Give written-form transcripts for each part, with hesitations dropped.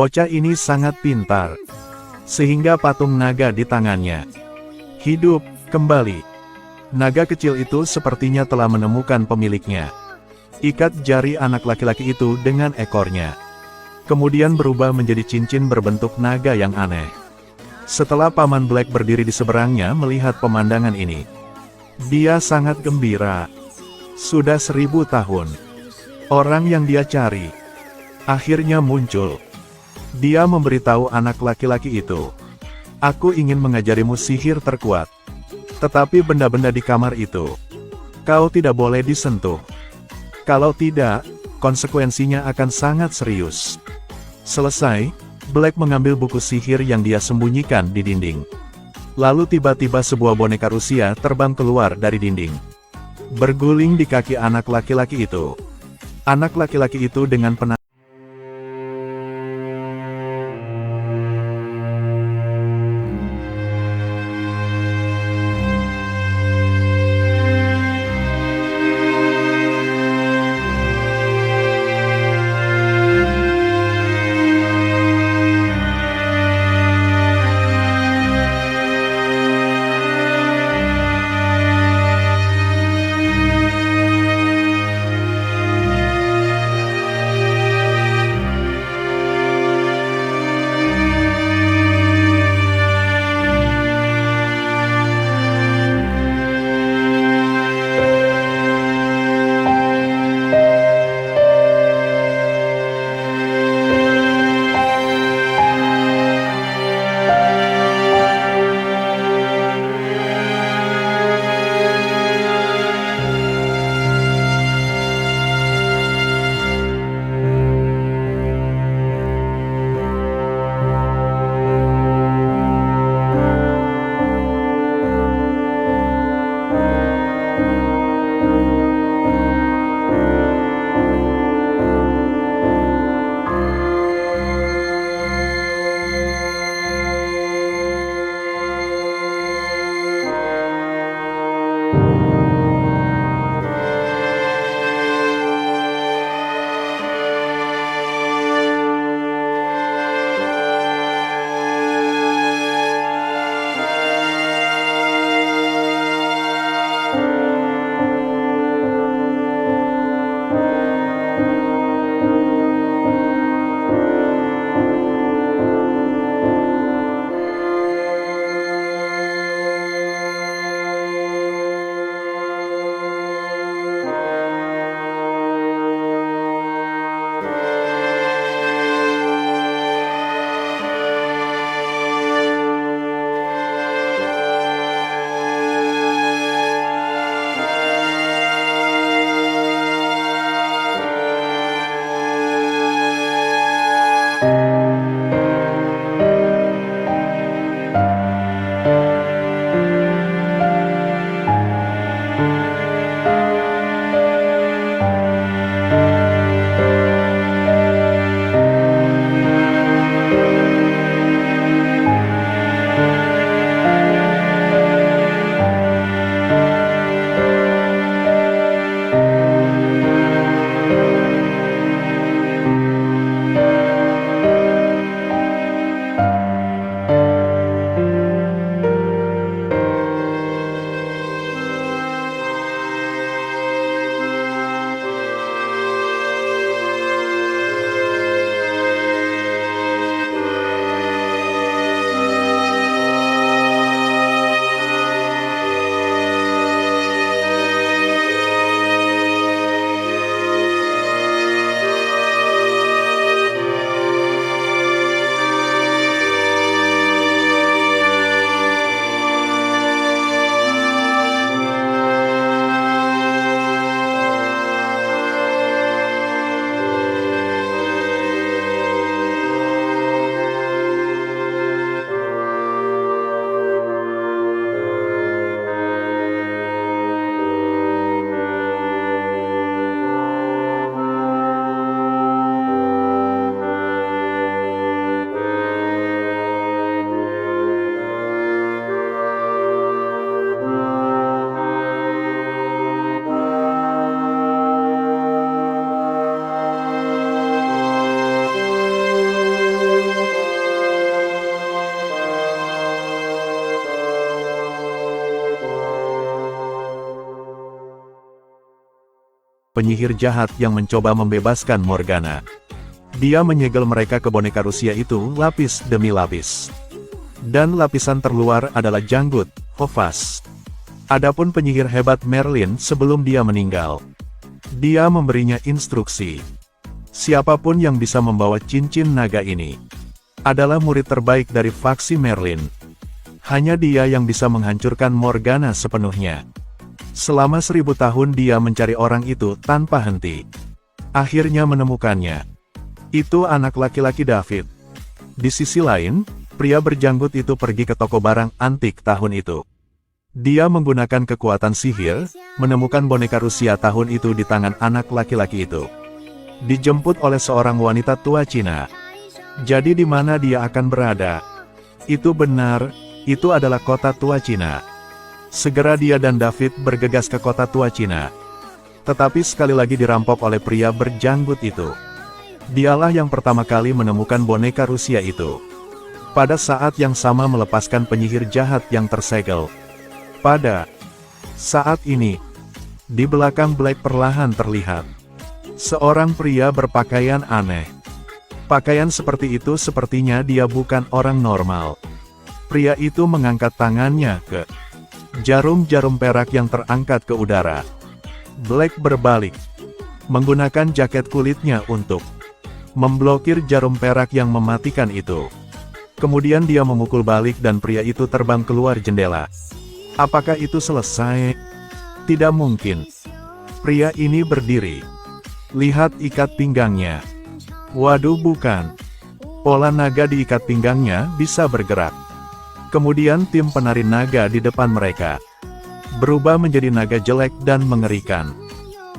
Bocah ini sangat pintar, sehingga patung naga di tangannya hidup kembali. Naga kecil itu sepertinya telah menemukan pemiliknya. Ikat jari anak laki-laki itu dengan ekornya, kemudian berubah menjadi cincin berbentuk naga yang aneh. Setelah Paman Black berdiri di seberangnya melihat pemandangan ini, dia sangat gembira. Sudah 1000 tahun, orang yang dia cari akhirnya muncul. Dia memberitahu anak laki-laki itu, "Aku ingin mengajarimu sihir terkuat. Tetapi benda-benda di kamar itu, kau tidak boleh disentuh. Kalau tidak, konsekuensinya akan sangat serius." Selesai, Black mengambil buku sihir yang dia sembunyikan di dinding. Lalu tiba-tiba sebuah boneka Rusia terbang keluar dari dinding, berguling di kaki anak laki-laki itu. Anak laki-laki itu dengan penasaran penyihir jahat yang mencoba membebaskan Morgana. Dia menyegel mereka ke boneka Rusia itu lapis demi lapis. Dan lapisan terluar adalah janggut, Hofas. Adapun penyihir hebat Merlin sebelum dia meninggal, dia memberinya instruksi. Siapapun yang bisa membawa cincin naga ini adalah murid terbaik dari faksi Merlin. Hanya dia yang bisa menghancurkan Morgana sepenuhnya. Selama 1000 tahun dia mencari orang itu tanpa henti. Akhirnya menemukannya. Itu anak laki-laki David. Di sisi lain, pria berjanggut itu pergi ke toko barang antik tahun itu. Dia menggunakan kekuatan sihir, menemukan boneka Rusia tahun itu di tangan anak laki-laki itu. Dijemput oleh seorang wanita tua Cina. Jadi di mana dia akan berada? Itu benar, itu adalah kota tua Cina. Segera dia dan David bergegas ke kota tua Cina. Tetapi sekali lagi dirampok oleh pria berjanggut itu. Dialah yang pertama kali menemukan boneka Rusia itu. Pada saat yang sama melepaskan penyihir jahat yang tersegel. Pada saat ini, di belakang Black perlahan terlihat seorang pria berpakaian aneh. Pakaian seperti itu sepertinya dia bukan orang normal. Pria itu mengangkat tangannya ke jarum-jarum perak yang terangkat ke udara. Black berbalik, menggunakan jaket kulitnya untuk memblokir jarum perak yang mematikan itu. Kemudian dia memukul balik dan pria itu terbang keluar jendela. Apakah itu selesai? Tidak mungkin. Pria ini berdiri. Lihat ikat pinggangnya. Waduh, bukan. Pola naga di ikat pinggangnya bisa bergerak. Kemudian tim penari naga di depan mereka berubah menjadi naga jelek dan mengerikan.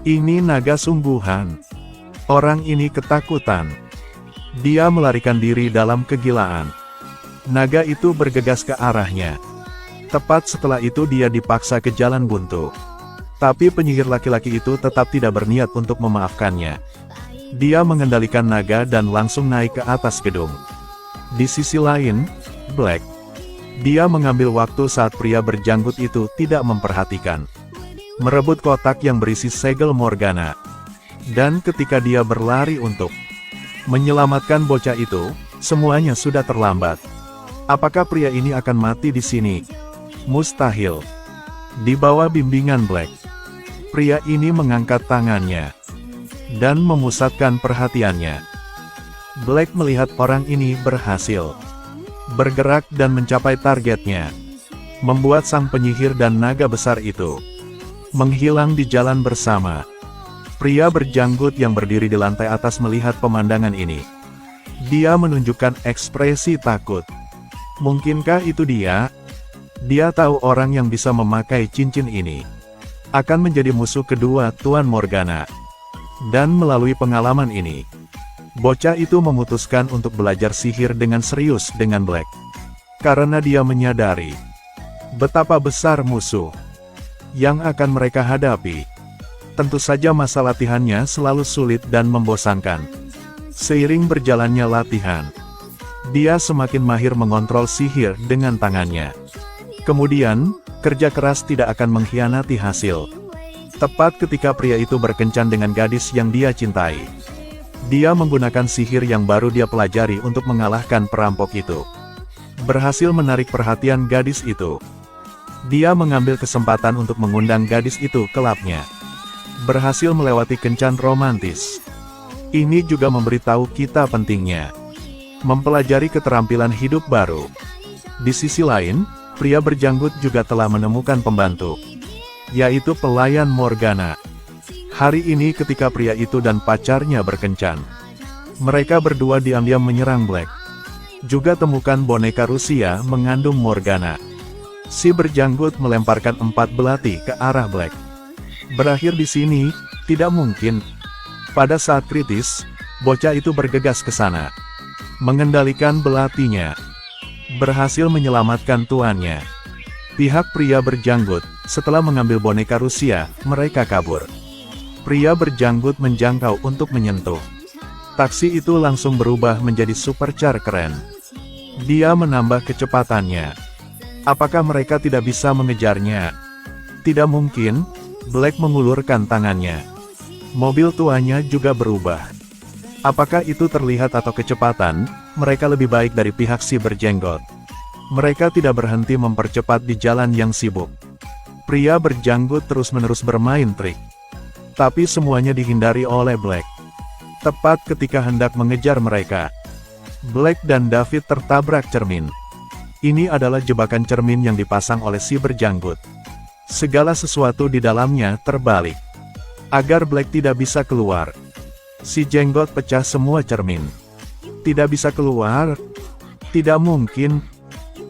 Ini naga sungguhan. Orang ini ketakutan. Dia melarikan diri dalam kegilaan. Naga itu bergegas ke arahnya. Tepat setelah itu dia dipaksa ke jalan buntu. Tapi penyihir laki-laki itu tetap tidak berniat untuk memaafkannya. Dia mengendalikan naga dan langsung naik ke atas gedung. Di sisi lain, Black. Dia mengambil waktu saat pria berjanggut itu tidak memperhatikan. Merebut kotak yang berisi segel Morgana. Dan ketika dia berlari untuk menyelamatkan bocah itu, semuanya sudah terlambat. Apakah pria ini akan mati di sini? Mustahil. Di bawah bimbingan Black, pria ini mengangkat tangannya dan memusatkan perhatiannya. Black melihat orang ini berhasil bergerak dan mencapai targetnya, membuat sang penyihir dan naga besar itu menghilang di jalan bersama. Pria berjanggut yang berdiri di lantai atas melihat pemandangan ini. Dia menunjukkan ekspresi takut. Mungkinkah itu dia? Dia tahu orang yang bisa memakai cincin ini akan menjadi musuh kedua Tuan Morgana. Dan melalui pengalaman ini, bocah itu memutuskan untuk belajar sihir dengan serius dengan Black. Karena dia menyadari betapa besar musuh yang akan mereka hadapi. Tentu saja masa latihannya selalu sulit dan membosankan. Seiring berjalannya latihan, dia semakin mahir mengontrol sihir dengan tangannya. Kemudian, kerja keras tidak akan mengkhianati hasil. Tepat ketika pria itu berkencan dengan gadis yang dia cintai, dia menggunakan sihir yang baru dia pelajari untuk mengalahkan perampok itu. Berhasil menarik perhatian gadis itu. Dia mengambil kesempatan untuk mengundang gadis itu ke labnya. Berhasil melewati kencan romantis. Ini juga memberitahu kita pentingnya mempelajari keterampilan hidup baru. Di sisi lain, pria berjanggut juga telah menemukan pembantu, yaitu pelayan Morgana. Hari ini ketika pria itu dan pacarnya berkencan, mereka berdua diam-diam menyerang Black. Juga temukan boneka Rusia mengandung Morgana. Si berjanggut melemparkan 4 belati ke arah Black. Berakhir di sini, tidak mungkin. Pada saat kritis, bocah itu bergegas ke sana, mengendalikan belatinya, berhasil menyelamatkan tuannya. Pihak pria berjanggut, setelah mengambil boneka Rusia, mereka kabur. Pria berjanggut menjangkau untuk menyentuh. Taksi itu langsung berubah menjadi supercar keren. Dia menambah kecepatannya. Apakah mereka tidak bisa mengejarnya? Tidak mungkin. Black mengulurkan tangannya. Mobil tuanya juga berubah. Apakah itu terlihat atau kecepatan, mereka lebih baik dari pihak si berjenggot. Mereka tidak berhenti mempercepat di jalan yang sibuk. Pria berjanggut terus-menerus bermain trik. Tapi semuanya dihindari oleh Black. Tepat ketika hendak mengejar mereka, Black dan David tertabrak cermin. Ini adalah jebakan cermin yang dipasang oleh si berjanggut. Segala sesuatu di dalamnya terbalik. Agar Black tidak bisa keluar, si jenggot pecah semua cermin. Tidak bisa keluar? Tidak mungkin.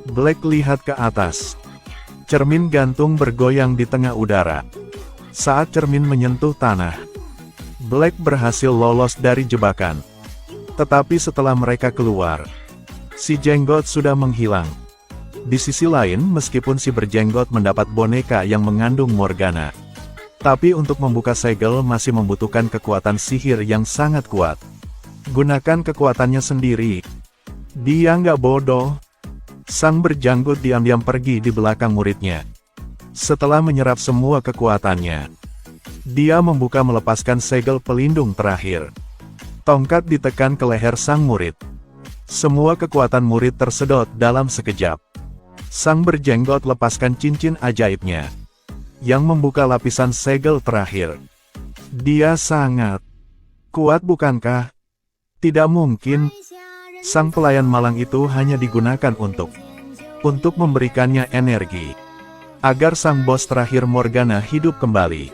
Black lihat ke atas. Cermin gantung bergoyang di tengah udara. Saat cermin menyentuh tanah, Black berhasil lolos dari jebakan. Tetapi setelah mereka keluar, si jenggot sudah menghilang. Di sisi lain, meskipun si berjenggot mendapat boneka yang mengandung Morgana, tapi untuk membuka segel masih membutuhkan kekuatan sihir yang sangat kuat. Gunakan kekuatannya sendiri. Dia nggak bodoh. Sang berjanggut diam-diam pergi di belakang muridnya. Setelah menyerap semua kekuatannya, dia membuka melepaskan segel pelindung terakhir. Tongkat ditekan ke leher sang murid. Semua kekuatan murid tersedot dalam sekejap. Sang berjenggot lepaskan cincin ajaibnya, yang membuka lapisan segel terakhir. Dia sangat kuat, bukankah? Tidak mungkin. Sang pelayan malang itu hanya digunakan untuk memberikannya energi, agar sang bos terakhir Morgana hidup kembali.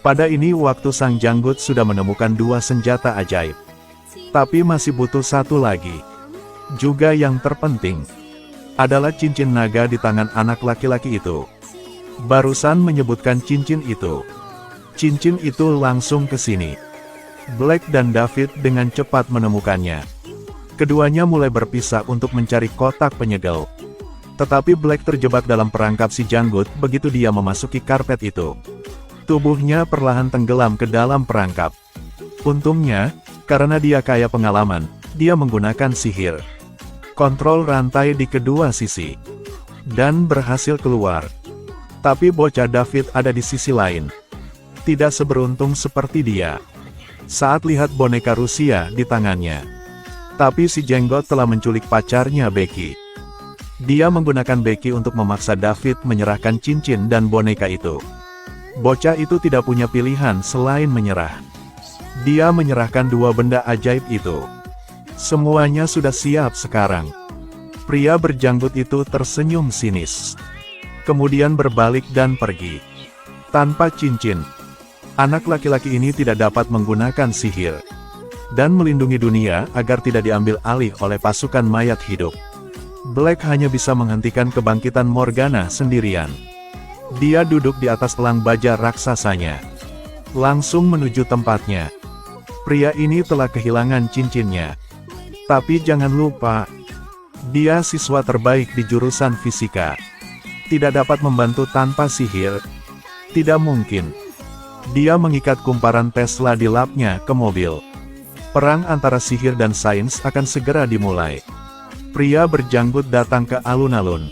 Pada ini waktu sang janggut sudah menemukan 2 senjata ajaib. Tapi masih butuh satu lagi. Juga yang terpenting, adalah cincin naga di tangan anak laki-laki itu. Barusan menyebutkan cincin itu. Cincin itu langsung ke sini. Black dan David dengan cepat menemukannya. Keduanya mulai berpisah untuk mencari kotak penyegel. Tetapi Black terjebak dalam perangkap si janggut begitu dia memasuki karpet itu. Tubuhnya perlahan tenggelam ke dalam perangkap. Untungnya, karena dia kaya pengalaman, dia menggunakan sihir. Kontrol rantai di kedua sisi. Dan berhasil keluar. Tapi bocah David ada di sisi lain. Tidak seberuntung seperti dia. Saat lihat boneka Rusia di tangannya. Tapi si jenggot telah menculik pacarnya Becky. Dia menggunakan Becky untuk memaksa David menyerahkan cincin dan boneka itu. Bocah itu tidak punya pilihan selain menyerah. Dia menyerahkan 2 benda ajaib itu. Semuanya sudah siap sekarang. Pria berjanggut itu tersenyum sinis. Kemudian berbalik dan pergi. Tanpa cincin, anak laki-laki ini tidak dapat menggunakan sihir. Dan melindungi dunia agar tidak diambil alih oleh pasukan mayat hidup. Black hanya bisa menghentikan kebangkitan Morgana sendirian. Dia duduk di atas elang baja raksasanya. Langsung menuju tempatnya. Pria ini telah kehilangan cincinnya. Tapi jangan lupa, dia siswa terbaik di jurusan fisika. Tidak dapat membantu tanpa sihir. Tidak mungkin. Dia mengikat kumparan Tesla di lapnya ke mobil. Perang antara sihir dan sains akan segera dimulai. Pria berjanggut datang ke alun-alun.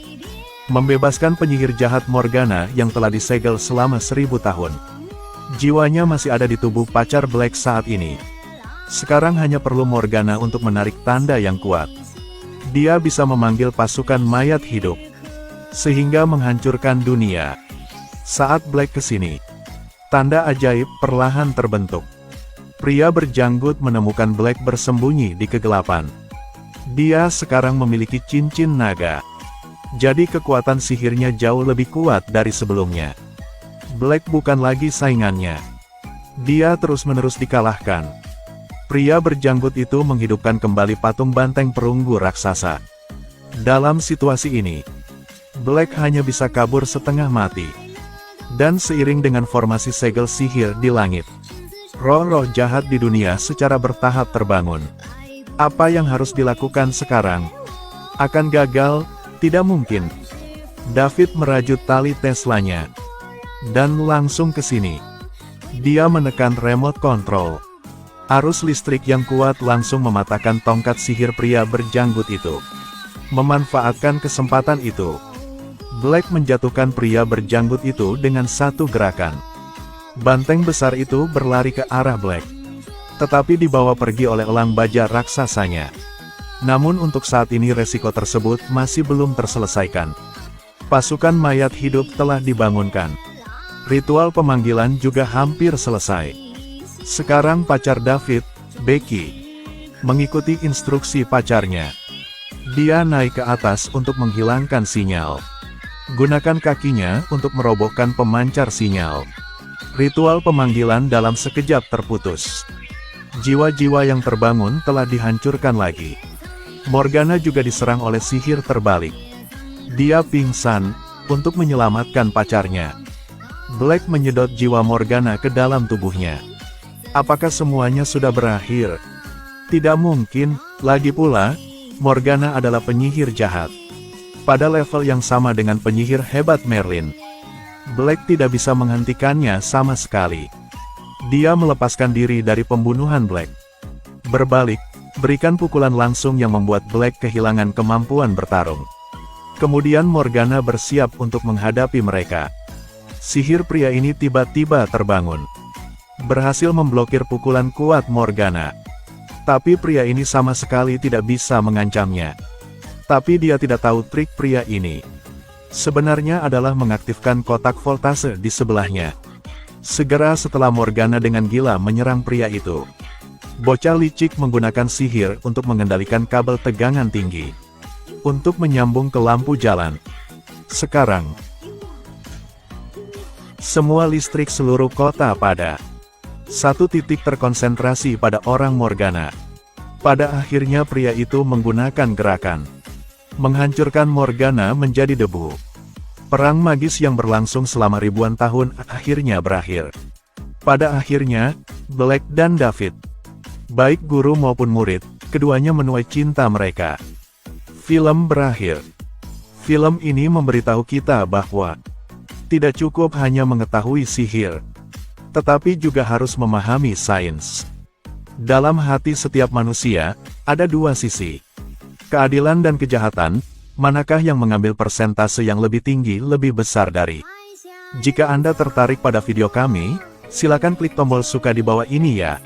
Membebaskan penyihir jahat Morgana yang telah disegel selama 1000 tahun. Jiwanya masih ada di tubuh pacar Black saat ini. Sekarang hanya perlu Morgana untuk menarik tanda yang kuat. Dia bisa memanggil pasukan mayat hidup. Sehingga menghancurkan dunia. Saat Black kesini, tanda ajaib perlahan terbentuk. Pria berjanggut menemukan Black bersembunyi di kegelapan. Dia sekarang memiliki cincin naga. Jadi kekuatan sihirnya jauh lebih kuat dari sebelumnya. Black bukan lagi saingannya. Dia terus-menerus dikalahkan. Pria berjanggut itu menghidupkan kembali patung banteng perunggu raksasa. Dalam situasi ini, Black hanya bisa kabur setengah mati. Dan seiring dengan formasi segel sihir di langit, roh-roh jahat di dunia secara bertahap terbangun. Apa yang harus dilakukan sekarang? Akan gagal? Tidak mungkin. David merajut tali Teslanya. Dan langsung ke sini. Dia menekan remote control. Arus listrik yang kuat langsung mematahkan tongkat sihir pria berjanggut itu. Memanfaatkan kesempatan itu, Black menjatuhkan pria berjanggut itu dengan satu gerakan. Banteng besar itu berlari ke arah Black, tetapi dibawa pergi oleh elang baja raksasanya. Namun untuk saat ini resiko tersebut masih belum terselesaikan. Pasukan mayat hidup telah dibangunkan. Ritual pemanggilan juga hampir selesai. Sekarang pacar David, Becky, mengikuti instruksi pacarnya. Dia naik ke atas untuk menghilangkan sinyal. Gunakan kakinya untuk merobohkan pemancar sinyal. Ritual pemanggilan dalam sekejap terputus. Jiwa-jiwa yang terbangun telah dihancurkan lagi. Morgana juga diserang oleh sihir terbalik. Dia pingsan untuk menyelamatkan pacarnya. Black menyedot jiwa Morgana ke dalam tubuhnya. Apakah semuanya sudah berakhir? Tidak mungkin, lagi pula, Morgana adalah penyihir jahat. Pada level yang sama dengan penyihir hebat Merlin. Black tidak bisa menghentikannya sama sekali. Dia melepaskan diri dari pembunuhan Black. Berbalik, berikan pukulan langsung yang membuat Black kehilangan kemampuan bertarung. Kemudian Morgana bersiap untuk menghadapi mereka. Sihir pria ini tiba-tiba terbangun. Berhasil memblokir pukulan kuat Morgana. Tapi pria ini sama sekali tidak bisa mengancamnya. Tapi dia tidak tahu trik pria ini. Sebenarnya adalah mengaktifkan kotak voltase di sebelahnya. Segera setelah Morgana dengan gila menyerang pria itu. Bocah licik menggunakan sihir untuk mengendalikan kabel tegangan tinggi. Untuk menyambung ke lampu jalan. Sekarang, semua listrik seluruh kota pada satu titik terkonsentrasi pada orang Morgana. Pada akhirnya pria itu menggunakan gerakan menghancurkan Morgana menjadi debu. Perang magis yang berlangsung selama ribuan tahun akhirnya berakhir. Pada akhirnya, Black dan David, baik guru maupun murid, keduanya menuai cinta mereka. Film berakhir. Film ini memberitahu kita bahwa tidak cukup hanya mengetahui sihir, tetapi juga harus memahami sains. Dalam hati setiap manusia, ada dua sisi. Keadilan dan kejahatan, manakah yang mengambil persentase yang lebih tinggi lebih besar dari? Jika Anda tertarik pada video kami, silakan klik tombol suka di bawah ini ya.